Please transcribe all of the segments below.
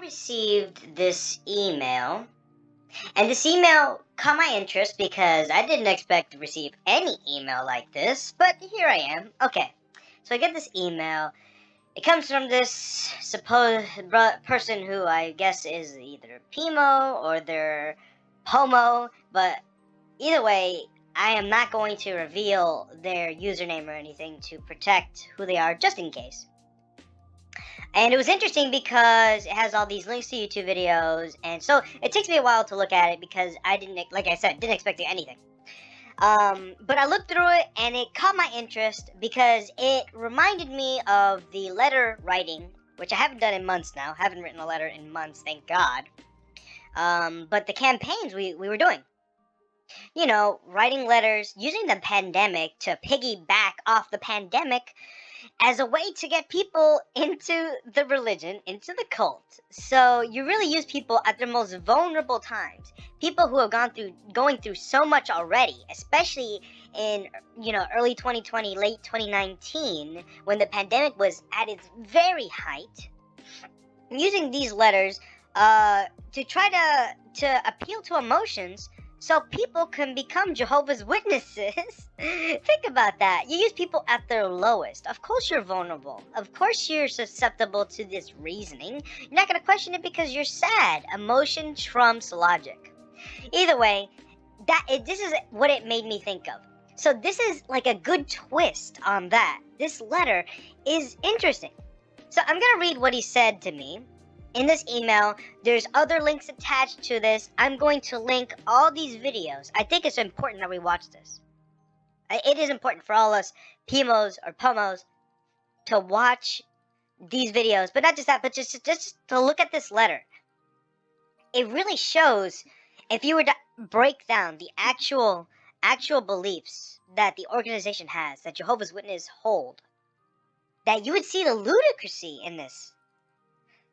received this email, and this email caught my interest because I didn't expect to receive any email like this, but here I am. Okay, so I get this email. It comes from this supposed person who I guess is either PIMO or they're homo, but either way, I am not going to reveal their username or anything to protect who they are, just in case. And it was interesting because it has all these links to YouTube videos, and so it takes me a while to look at it because I didn't, like I said, didn't expect anything. But I looked through it and it caught my interest because it reminded me of the letter writing, which I haven't done in months now. Haven't written a letter in months, thank God. But the campaigns we were doing. You know, writing letters, using the pandemic to piggyback off the pandemic as a way to get people into the religion, into the cult. So you really use people at their most vulnerable times. People who have going through so much already, especially in, early 2020, late 2019, when the pandemic was at its very height. Using these letters to try to appeal to emotions so people can become Jehovah's Witnesses. Think about that. You use people at their lowest. Of course you're vulnerable. Of course you're susceptible to this reasoning. You're not going to question it because you're sad. Emotion trumps logic. Either way, this is what it made me think of. So this is like a good twist on that. This letter is interesting. So I'm going to read what he said to me. In this email, there's other links attached to this. I'm going to link all these videos. I think it's important that we watch this. It is important for all us PIMOs or POMOs to watch these videos. But not just that, but just to look at this letter. It really shows, if you were to break down the actual beliefs that the organization has, that Jehovah's Witnesses hold, that you would see the ludicrousy in this.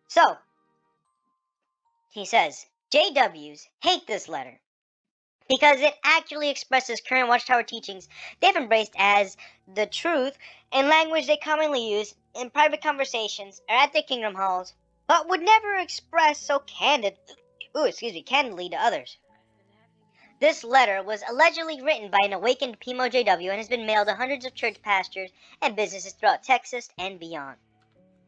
So, he says, JWs hate this letter because it actually expresses current Watchtower teachings they've embraced as the truth in language they commonly use in private conversations or at their kingdom halls, but would never express so candidly to others. This letter was allegedly written by an awakened PIMO JW and has been mailed to hundreds of church pastors and businesses throughout Texas and beyond.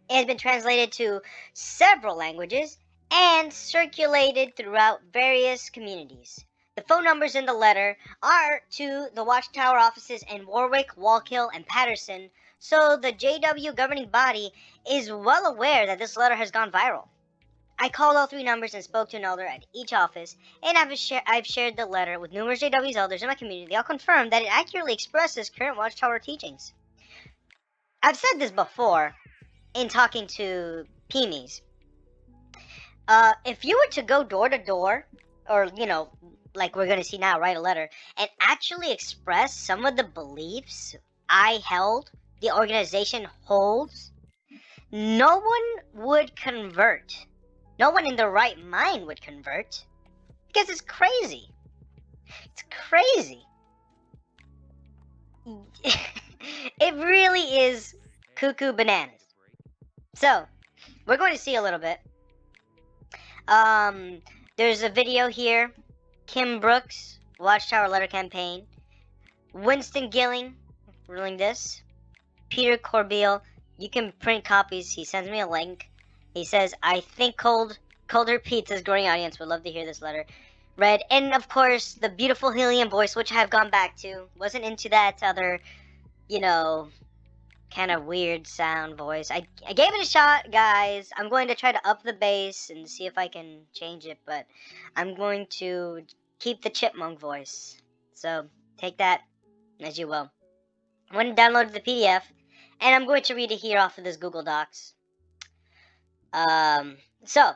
It has been translated to several languages and circulated throughout various communities. The phone numbers in the letter are to the Watchtower offices in Warwick, Wallkill, and Patterson, so the JW governing body is well aware that this letter has gone viral. I called all three numbers and spoke to an elder at each office, and I've shared the letter with numerous JW's elders in my community. They all confirmed that it accurately expresses current Watchtower teachings. I've said this before in talking to PIMIs. If you were to go door to door, or, like we're going to see now, write a letter, and actually express some of the beliefs I held, the organization holds, no one would convert. No one in their right mind would convert. Because it's crazy. It's crazy. It really is cuckoo bananas. So, we're going to see a little bit. There's a video here. Kim Brooks, Watchtower Letter Campaign. Winston Gilling, ruling this. Peter Corbeil, you can print copies. He sends me a link. He says, I think Colder Pizza's growing audience would love to hear this letter read. And of course, the beautiful helium voice, which I have gone back to. Wasn't into that other, kind of weird sound voice. I gave it a shot, guys. I'm going to try to up the bass and see if I can change it, but I'm going to keep the chipmunk voice. So take that as you will. I'm going to download the PDF, and I'm going to read it here off of this Google Docs. So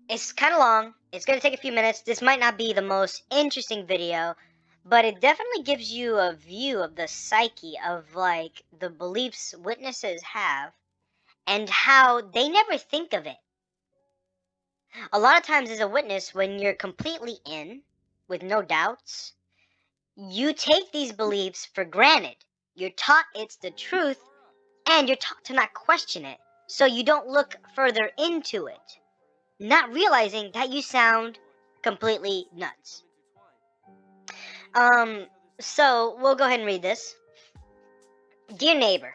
it's kind of long. It's going to take a few minutes. This might not be the most interesting video, but it definitely gives you a view of the psyche of, like, the beliefs witnesses have and how they never think of it. A lot of times as a witness, when you're completely in, with no doubts, you take these beliefs for granted. You're taught it's the truth, and you're taught to not question it, so you don't look further into it. not realizing that you sound completely nuts. So we'll go ahead and read this. Dear neighbor,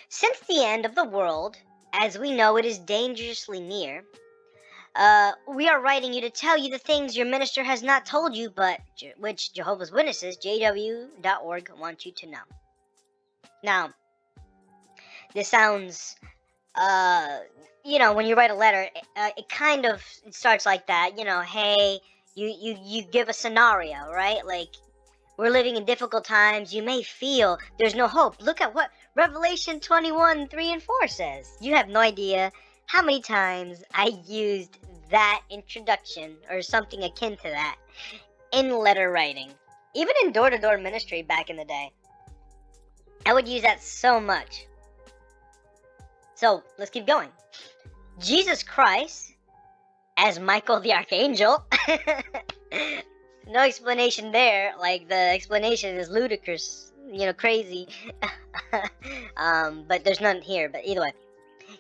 since the end of the world, as we know it is dangerously near, we are writing you to tell you the things your minister has not told you, but which Jehovah's Witnesses, jw.org, want you to know. Now, this sounds, when you write a letter, it kind of starts like that. Hey, you give a scenario, right? Like, we're living in difficult times. You may feel there's no hope. Look at what Revelation 21, 3 and 4 says. You have no idea how many times I used that introduction or something akin to that in letter writing. Even in door-to-door ministry back in the day. I would use that so much. So, let's keep going. Jesus Christ, as Michael the Archangel, no explanation there. Like, the explanation is ludicrous, crazy. But there's none here. But either way,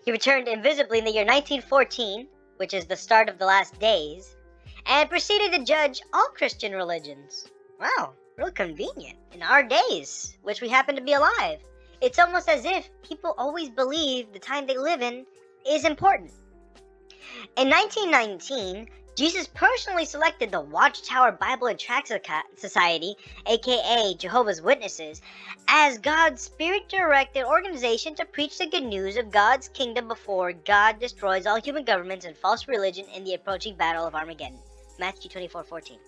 he returned invisibly in the year 1914, which is the start of the last days, and proceeded to judge all Christian religions. Wow, real convenient in our days, which we happen to be alive. It's almost as if people always believe the time they live in is important. In 1919, Jesus personally selected the Watchtower Bible and Tract Society, aka Jehovah's Witnesses, as God's spirit-directed organization to preach the good news of God's kingdom before God destroys all human governments and false religion in the approaching battle of Armageddon. Matthew 24:14.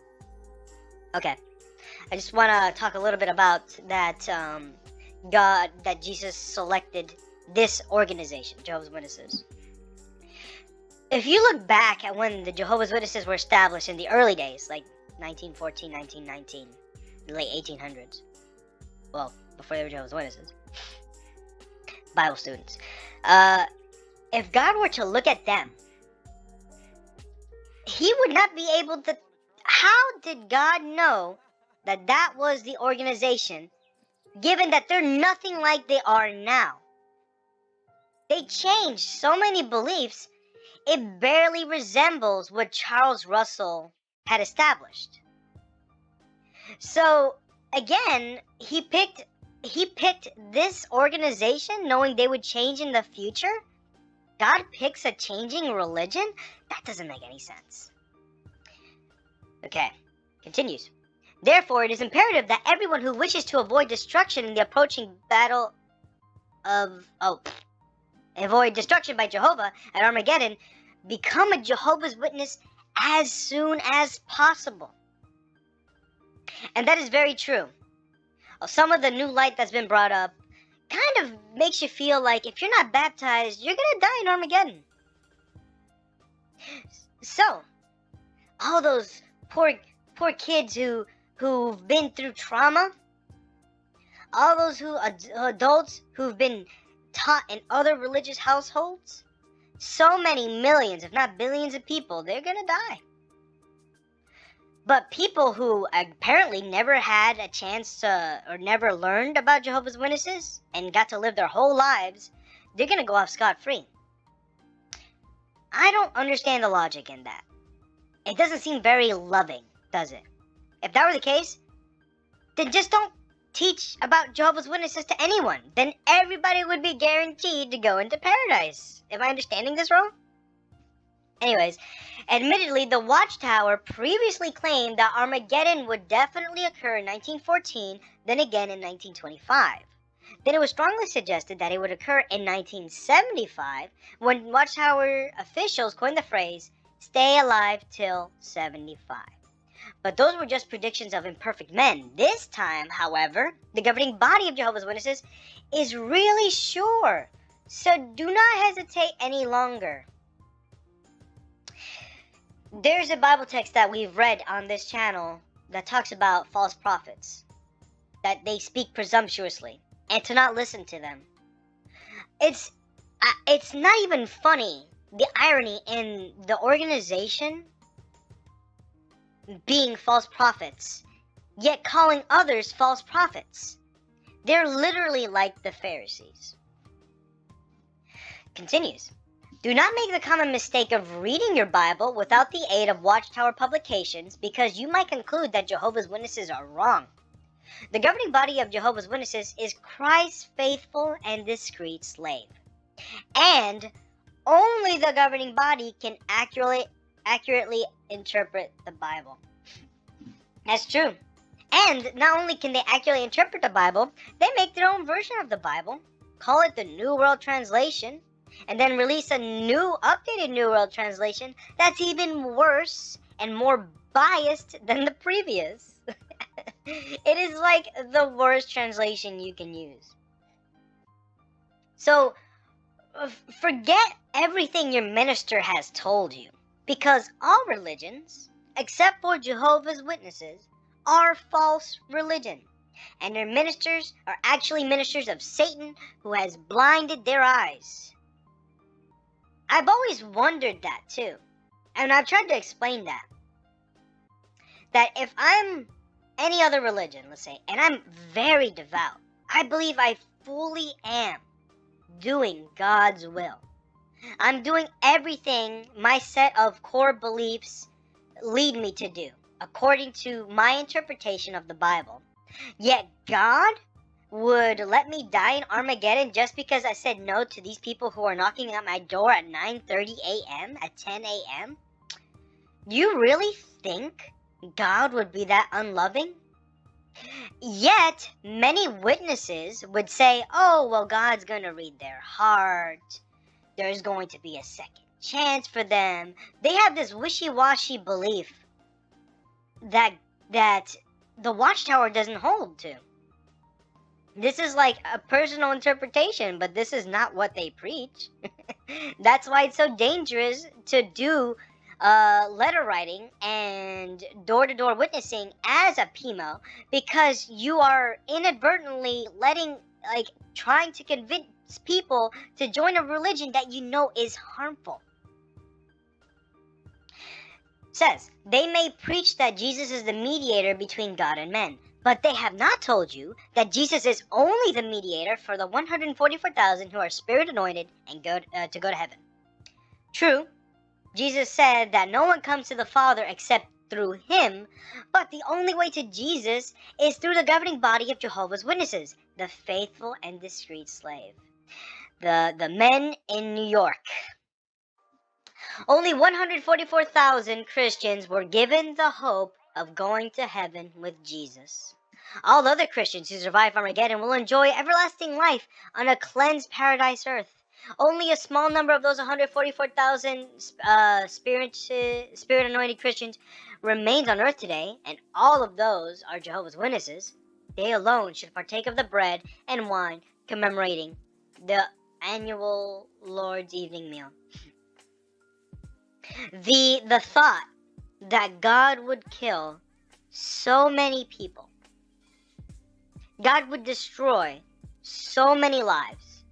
Okay, I just want to talk a little bit about that, that Jesus selected this organization, Jehovah's Witnesses. If you look back at when the Jehovah's Witnesses were established in the early days, like 1914, 1919, the late 1800s, well, before they were Jehovah's Witnesses, Bible students, if God were to look at them, he would not be able to. How did God know that that was the organization, given that they're nothing like they are now? They changed so many beliefs, it barely resembles what Charles Russell had established. So, again, he picked this organization knowing they would change in the future? God picks a changing religion? That doesn't make any sense. Okay, continues. Therefore, it is imperative that everyone who wishes to avoid destruction in the approaching battle avoid destruction by Jehovah at Armageddon, become a Jehovah's Witness as soon as possible. And that is very true. Some of the new light that's been brought up kind of makes you feel like if you're not baptized, you're going to die in Armageddon. So, all those poor kids who've been through trauma, all those adults who've been taught in other religious households, so many millions, if not billions of people, they're gonna die. But people who apparently never had a chance to, or never learned about Jehovah's Witnesses and got to live their whole lives, they're gonna go off scot-free. I don't understand the logic in that. It doesn't seem very loving, does it? If that were the case, then just don't teach about Jehovah's Witnesses to anyone. Then everybody would be guaranteed to go into paradise. Am I understanding this wrong? Anyways, admittedly, the Watchtower previously claimed that Armageddon would definitely occur in 1914, then again in 1925. Then it was strongly suggested that it would occur in 1975, when Watchtower officials coined the phrase, "Stay alive till 75." But those were just predictions of imperfect men. This time, however, the governing body of Jehovah's Witnesses is really sure. So do not hesitate any longer. There's a Bible text that we've read on this channel that talks about false prophets, that they speak presumptuously, and to not listen to them. It's not even funny, the irony in the organization being false prophets, yet calling others false prophets. They're literally like the Pharisees. Continues. Do not make the common mistake of reading your Bible without the aid of Watchtower publications, because you might conclude that Jehovah's Witnesses are wrong. The governing body of Jehovah's Witnesses is Christ's faithful and discreet slave. And only the governing body can accurately interpret the Bible. That's true. And not only can they accurately interpret the Bible, they make their own version of the Bible, call it the New World Translation, and then release a updated New World Translation that's even worse and more biased than the previous. It is like the worst translation you can use. So, forget everything your minister has told you, because all religions, except for Jehovah's Witnesses, are false religion, and their ministers are actually ministers of Satan who has blinded their eyes. I've always wondered that too, and I've tried to explain that if I'm any other religion, let's say, and I'm very devout, I believe I fully am doing God's will. I'm doing everything my set of core beliefs lead me to do, according to my interpretation of the Bible. Yet God would let me die in Armageddon just because I said no to these people who are knocking at my door at 9:30 a.m., at 10 a.m.? Do you really think God would be that unloving? Yet, many witnesses would say, oh, well, God's going to read their heart. There's going to be a second chance for them. They have this wishy-washy belief that the Watchtower doesn't hold to. This is like a personal interpretation, but this is not what they preach. That's why it's so dangerous to do letter writing and door-to-door witnessing as a PIMO, because you are inadvertently trying to convince people to join a religion that you know is harmful. It says, they may preach that Jesus is the mediator between God and men, but they have not told you that Jesus is only the mediator for the 144,000 who are spirit anointed and to go to heaven. True, Jesus said that no one comes to the Father except through him, but the only way to Jesus is through the governing body of Jehovah's Witnesses, the faithful and discreet slave. The men in New York. Only 144,000 Christians were given the hope of going to heaven with Jesus. All other Christians who survive Armageddon will enjoy everlasting life on a cleansed paradise earth. Only a small number of those 144,000 spirit-anointed Christians remains on earth today, and all of those are Jehovah's Witnesses. They alone should partake of the bread and wine commemorating the annual Lord's evening meal. The thought that God would kill so many people, God would destroy so many lives,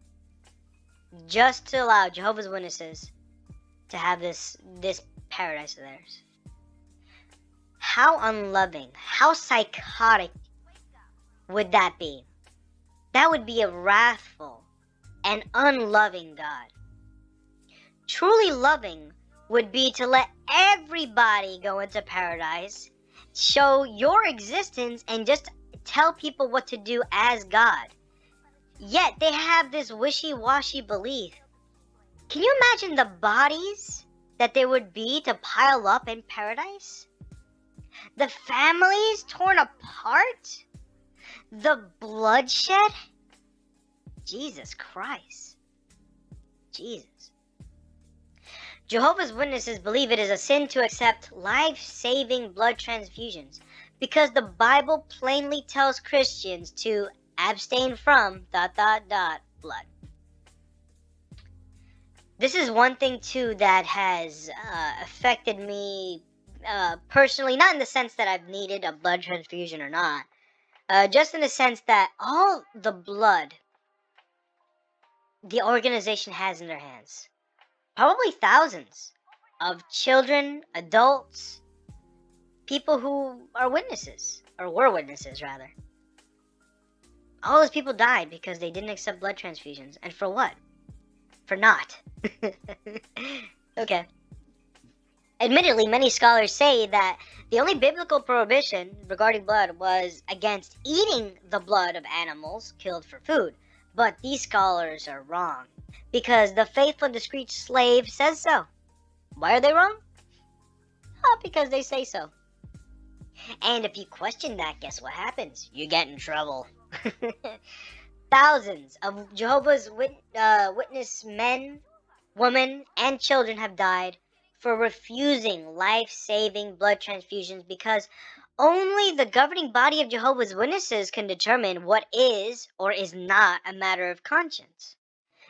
just to allow Jehovah's Witnesses to have this paradise of theirs. How unloving, how psychotic would that be? That would be a wrathful and unloving God. Truly loving would be to let everybody go into paradise, show your existence, and just tell people what to do as God. Yet they have this wishy-washy belief. Can you imagine the bodies that there would be to pile up in paradise? The families torn apart? The bloodshed? Jesus Christ. Jesus. Jehovah's Witnesses believe it is a sin to accept life-saving blood transfusions, because the Bible plainly tells Christians to abstain from ... blood. This is one thing too that has affected me personally, not in the sense that I've needed a blood transfusion or not, just in the sense that all the blood the organization has in their hands, probably thousands of children, adults, people who are witnesses, or were witnesses rather. All those people died because they didn't accept blood transfusions. And for what? for not. Okay. Admittedly, many scholars say that the only biblical prohibition regarding blood was against eating the blood of animals killed for food. But these scholars are wrong, because the faithful and discreet slave says so. Why are they wrong? Because they say so. And if you question that, guess what happens? You get in trouble. Thousands of Jehovah's Witness men, women, and children have died for refusing life-saving blood transfusions because only the governing body of Jehovah's Witnesses can determine what is or is not a matter of conscience,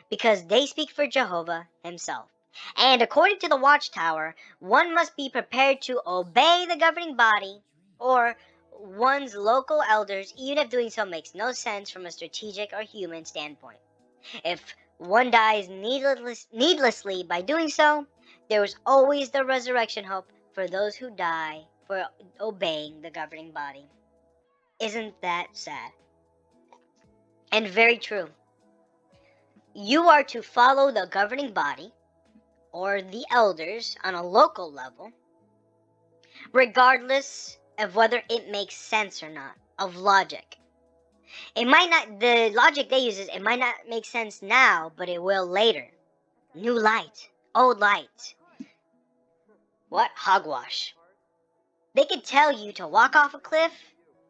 because they speak for Jehovah himself. And according to the Watchtower, one must be prepared to obey the governing body or one's local elders, even if doing so makes no sense from a strategic or human standpoint. If one dies needlessly by doing so, there is always the resurrection hope for those who die for obeying the governing body. Isn't that sad? And very true. You are to follow the governing body or the elders on a local level, regardless of whether it makes sense or not, of logic. It might not, the logic they use is, it might not make sense now, but it will later. New light, old light. What? Hogwash. They could tell you to walk off a cliff,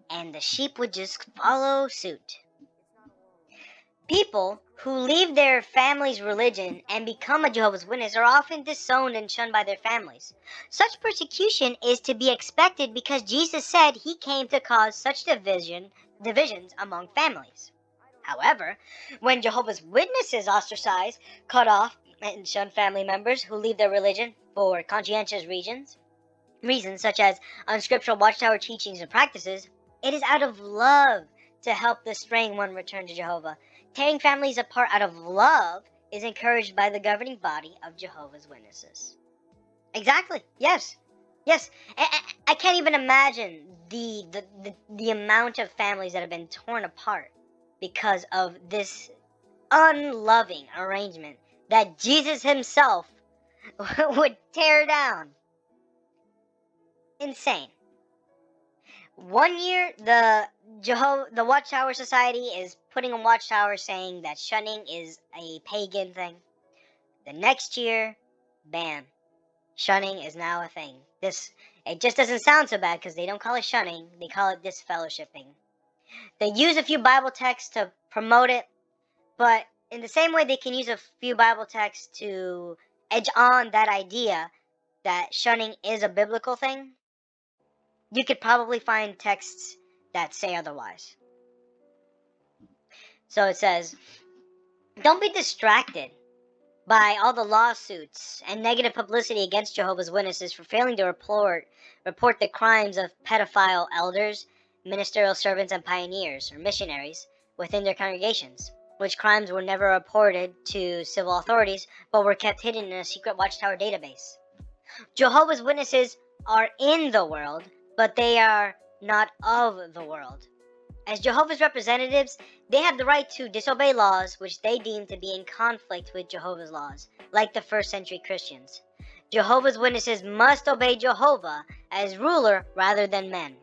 and the sheep would just follow suit. People who leave their family's religion and become a Jehovah's Witness are often disowned and shunned by their families. Such persecution is to be expected because Jesus said he came to cause such divisions among families. However, when Jehovah's Witnesses ostracize, cut off, and shun family members who leave their religion for conscientious reasons such as unscriptural Watchtower teachings and practices, it is out of love to help the straying one return to Jehovah. Tearing families apart out of love is encouraged by the governing body of Jehovah's Witnesses. Exactly. Yes. Yes. I can't even imagine the amount of families that have been torn apart because of this unloving arrangement that Jesus himself would tear down. Insane. One year, the Watchtower Society is putting a watchtower saying that shunning is a pagan thing. The next year, bam, shunning is now a thing. It just doesn't sound so bad because they don't call it shunning, they call it disfellowshipping. They use a few Bible texts to promote it, but in the same way they can use a few Bible texts to edge on that idea that shunning is a biblical thing, you could probably find texts that say otherwise. So it says, don't be distracted by all the lawsuits and negative publicity against Jehovah's Witnesses for failing to report the crimes of pedophile elders, ministerial servants, and pioneers or missionaries within their congregations, which crimes were never reported to civil authorities but were kept hidden in a secret Watchtower database. Jehovah's Witnesses are in the world, but they are not of the world. As Jehovah's representatives, they have the right to disobey laws which they deem to be in conflict with Jehovah's laws, like the first century Christians. Jehovah's Witnesses must obey Jehovah as ruler rather than men.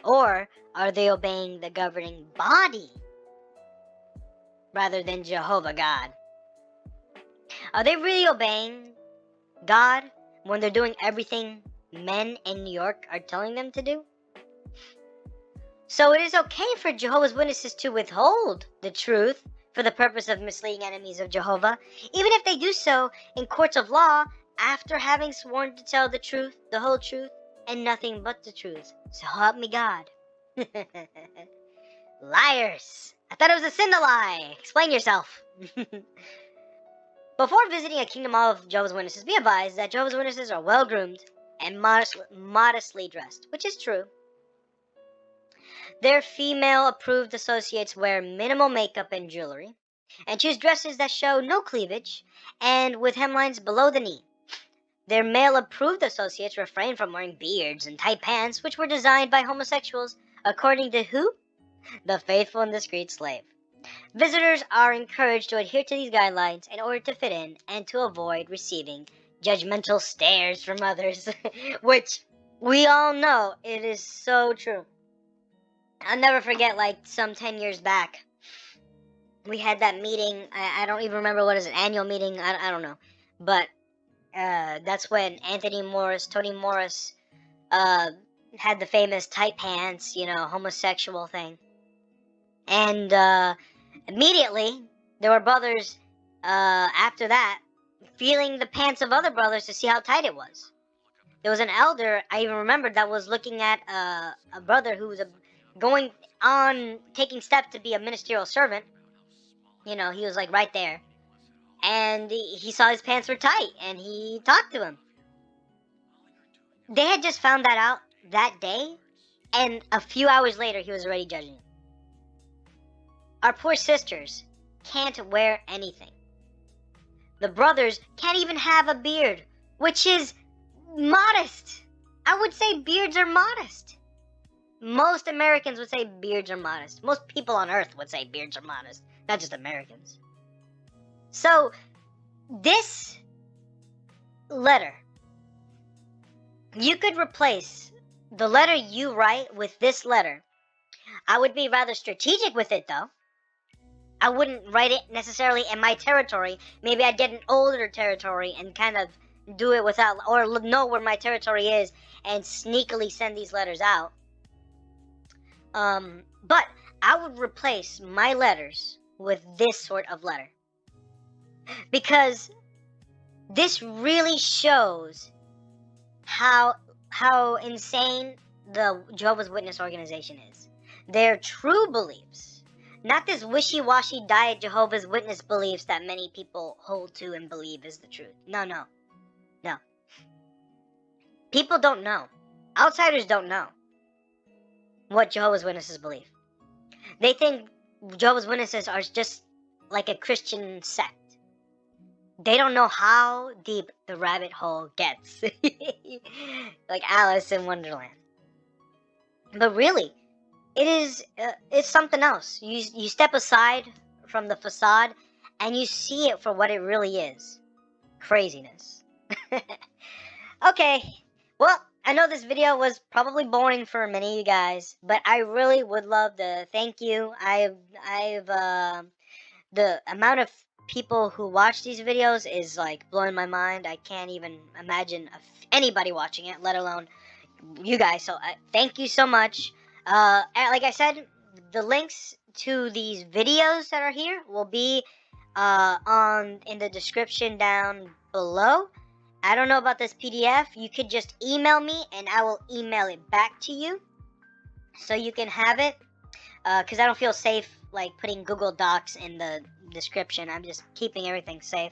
Or are they obeying the governing body rather than Jehovah God? Are they really obeying God when they're doing everything men in New York are telling them to do? So it is okay for Jehovah's Witnesses to withhold the truth for the purpose of misleading enemies of Jehovah, even if they do so in courts of law after having sworn to tell the truth, the whole truth, and nothing but the truth. So help me God. Liars! I thought it was a sin to lie. Explain yourself. Before visiting a kingdom of Jehovah's Witnesses, be advised that Jehovah's Witnesses are well-groomed and modestly dressed, which is true. Their female-approved associates wear minimal makeup and jewelry, and choose dresses that show no cleavage and with hemlines below the knee. Their male-approved associates refrain from wearing beards and tight pants, which were designed by homosexuals, according to who? The faithful and discreet slave. Visitors are encouraged to adhere to these guidelines in order to fit in and to avoid receiving judgmental stares from others, which we all know it is so true. I'll never forget, like, some 10 years back, we had that meeting. I don't even remember what is an annual meeting. I don't know. But that's when Tony Morris, had the famous tight pants, homosexual thing. And immediately, there were brothers after that feeling the pants of other brothers to see how tight it was. There was an elder, I even remembered, that was looking at a brother who was going on taking steps to be a ministerial servant. He was like right there. And he saw his pants were tight and he talked to him. They had just found that out that day, and a few hours later he was already judging him. Our poor sisters can't wear anything. The brothers can't even have a beard, which is modest. I would say beards are modest. Most Americans would say beards are modest. Most people on earth would say beards are modest, not just Americans. So, this letter, you could replace the letter you write with this letter. I would be rather strategic with it, though. I wouldn't write it necessarily in my territory. Maybe I'd get an older territory and kind of do it without, or know where my territory is and sneakily send these letters out. But I would replace my letters with this sort of letter, because this really shows how insane the Jehovah's Witness organization is. Their true beliefs, not this wishy-washy diet Jehovah's Witness beliefs that many people hold to and believe is the truth. No. People don't know. Outsiders don't know what Jehovah's Witnesses believe. They think Jehovah's Witnesses are just like a Christian sect. They don't know how deep the rabbit hole gets. Like Alice in Wonderland. But really, it's something else. You step aside from the facade and you see it for what it really is. Craziness. Okay, well, I know this video was probably boring for many of you guys, but I really would love to thank you. The amount of people who watch these videos is like blowing my mind. I can't even imagine anybody watching it, let alone you guys. So thank you so much. Like I said, the links to these videos that are here will be in the description down below. I don't know about this PDF. You could just email me and I will email it back to you so you can have it, because I don't feel safe like putting Google Docs in the description. I'm just keeping everything safe.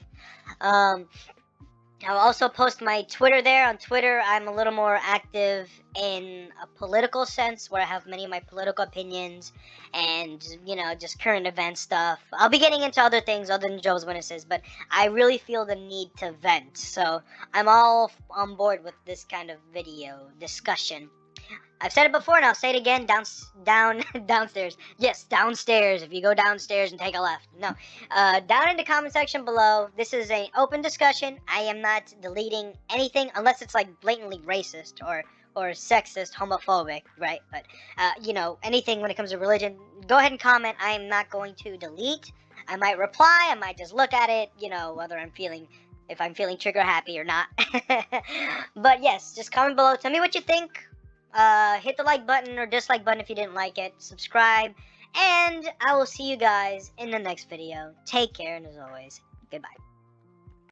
I'll also post my Twitter there. On Twitter, I'm a little more active in a political sense, where I have many of my political opinions and, just current event stuff. I'll be getting into other things other than Jehovah's Witnesses, but I really feel the need to vent. So I'm all on board with this kind of video discussion. I've said it before and I'll say it again, downstairs. Yes, downstairs, if you go downstairs and take a left. No, down in the comment section below, this is an open discussion. I am not deleting anything unless it's like blatantly racist or sexist, homophobic, right? But, anything when it comes to religion, go ahead and comment. I am not going to delete. I might reply, I might just look at it, whether if I'm feeling trigger happy or not. But yes, just comment below, tell me what you think. Hit the like button or dislike button if you didn't like it. Subscribe. And I will see you guys in the next video. Take care, and as always, goodbye.